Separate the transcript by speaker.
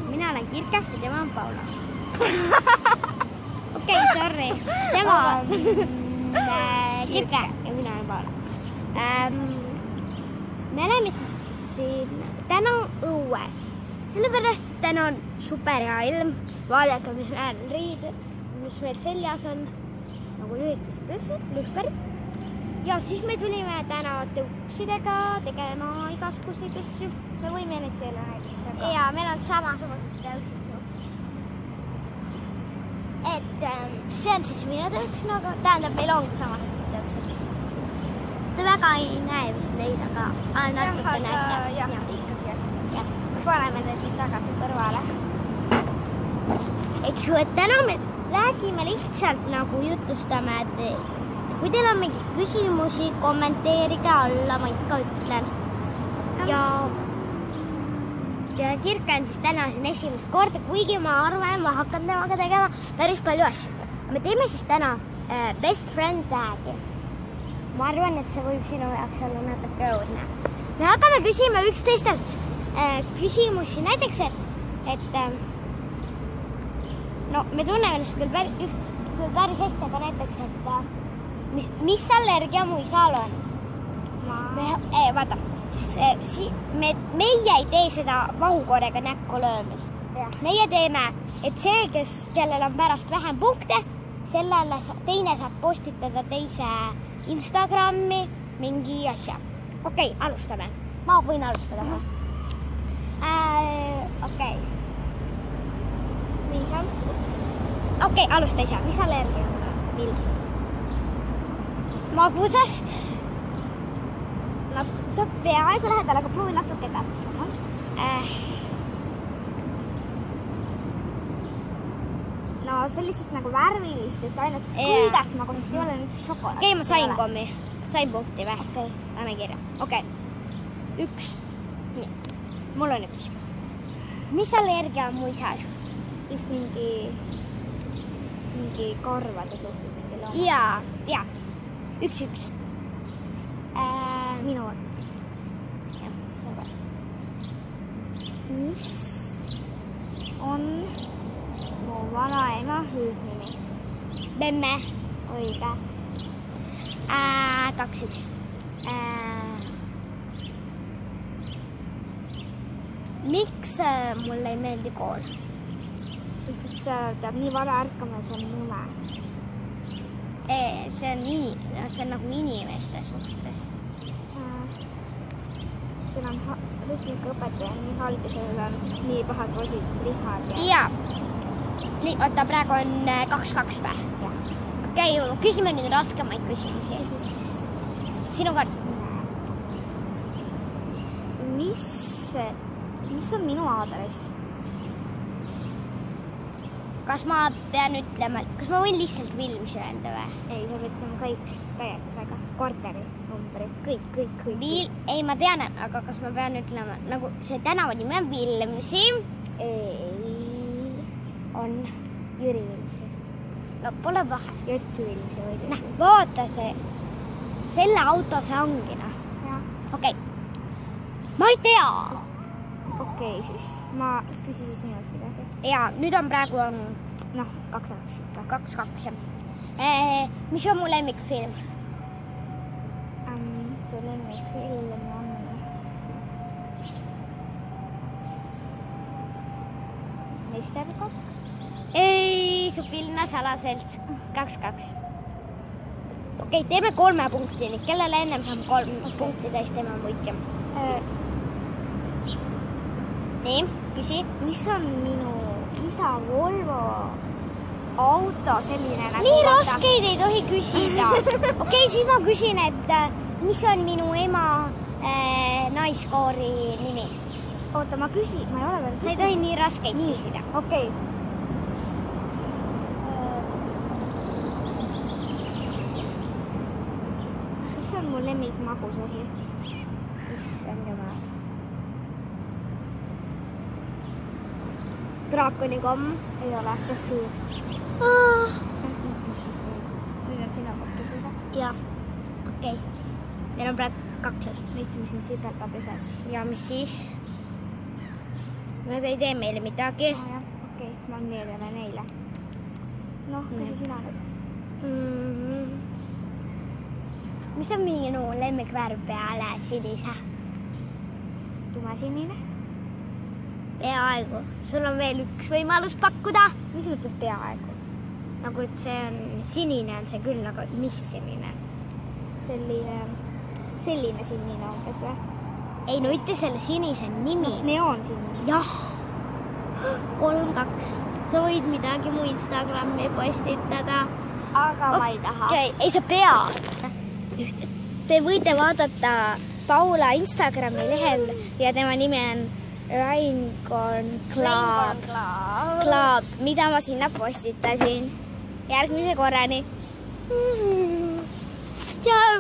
Speaker 1: Mina olen Kirke ja tema on Paula. Okei, sorry. Tema on Kirke ja mina olen Paula. Me oleme siis siin täna õues. Sellepärast, et täna on super hea ilm. Vaadake, mis riised, mis meil seljas on. Nagu lühikesed lühkerid. Ja siis me tulime täna tõuksidega tegema igasuguseid asju. Me võime neid teile näidata.
Speaker 2: Ja meil on samasugused tõuksid. Et see on siis minu tõuks, aga tähendab, meil ongi samasugused tõuksid. Te väga ei näe vist neid, aga natuke näete.
Speaker 1: Jah, ikkagi. Me paneme need nüüd tagasi kõrvale.
Speaker 2: Eks ju, et täna me räägime lihtsalt nagu jutustame, et kui teil on mingeid küsimusi, kommenteerige alla, ma ikka ütlen. Ja Kirke on siis täna siin esimest korda, kuigi ma arvan, ma hakkan temaga tegema päris palju asju. Me teeme siis täna best friend tag'i. Ma arvan, et see võib sinu jaoks olla natuke õudne. Me hakkame küsima üksteistelt küsimusi, näiteks, et no me tunneme ennast küll päris hästi, aga näiteks, et mis allergia mu isal on? Vaata, meie ei tee seda vahukorega näkku löömist. Meie teeme, et see, kellel on pärast vähem punkte, sellele teine saab postitada teise Instagrami mingi asja. Okei, alustame. Ma võin alustada. Okei. Nii saab. Okei, alusta isa. Mis allergia on? Millest? Magusast. Sa peaaegu lähedal, aga proovi natuke täpsemalt. No sellisest nagu värvilistest ainetest kuidast magusast ei ole nüüd šokolaad. Okei, ma sain kommi. Sain punkti või? Okei. Lähme kirja. Okei. 1. Nii. Mul on üks. Mis allergia on mu isal? Vist mingi karvade suhtes mingi looma. Jaa. 1. Minu kord. Jah, see kord. Mis on mu vanaema hüüdnimi? Bemme. Õige. 2. Miks mulle ei meeldi kool? Sest et see peab nii vara ärkama ja see on mume. See on nagu inimeste suhtes. Siin on rütmikaõpetaja nii halb ja sellel on nii pahad poisid rihad. Jaa. Nii, oota, praegu on 2-2 või? Jah. Okei, küsime nüüd raskemaid küsimusi. Sinu kord. Mis on minu aadress? Kas ma pean ütlema, kas ma võin lihtsalt Vilms öelda või? Ei, sa pead ütlema kõik täiendusega. Korteri, numbri, kõik. Ei, ma tean, aga kas ma pean ütlema, nagu see tänava nimi on Vilmsi? Ei, on Jüri Vilmsi. No pole pahe. Juttu Vilmsi või Jüri. Vaata see, selle auto see ongi, noh. Okei. Ma ei tea. Okei, siis ma küsi siis minult midagi. Jaa, nüüd on praegu 2-2. 2-2, jah. Mis on mu lemmikfilm? Su lemmikfilm on... Meisterkopp? Ei, su Pilna salaselts. 2-2. Okei, teeme 3 punkti. Kellele ennem saab 3 punkti täis, tema on võitja. Nii, küsi. Mis on minu isa Volvo auto selline nagu... Nii raskeid ei tohi küsida. Okei, siis ma küsin, et mis on minu ema naiskoori nimi? Oota, ma küsin. Ma ei ole veel küsida. Sa ei tohi nii raskeid küsida. Okei. Mis on mu lemmik magus asi? Issand jumal. Draakonikomm ei ole, see füür. Nüüd on sina kord küsida. Jah, okei. Meil on praegu 2. Me istume siin sipelga pesas. Ja mis siis? Nad ei tee meile midagi.
Speaker 1: Okei, siis ma meeldame neile. Noh, küsi sina nüüd.
Speaker 2: Mis on minu lemmikvärv peale sinise?
Speaker 1: Tumesinine.
Speaker 2: Peaaegu. Sul on veel üks võimalus pakkuda.
Speaker 1: Mis mõttes peaaegu?
Speaker 2: Nagu et see on sinine on see küll, aga mis sinine?
Speaker 1: Selline sinine umbes või?
Speaker 2: Ei, no ütle selle sinise nimi.
Speaker 1: Neoonsinine.
Speaker 2: Jah. 3-2. Sa võid midagi mu Instagrami postitada.
Speaker 1: Aga ma ei taha.
Speaker 2: Okei, ei sa pead. Te võite vaadata Paula Instagrami lehel ja tema nimi on Rainkon Club, mida ma sinna postitasin. Järgmise korrani. Tšau!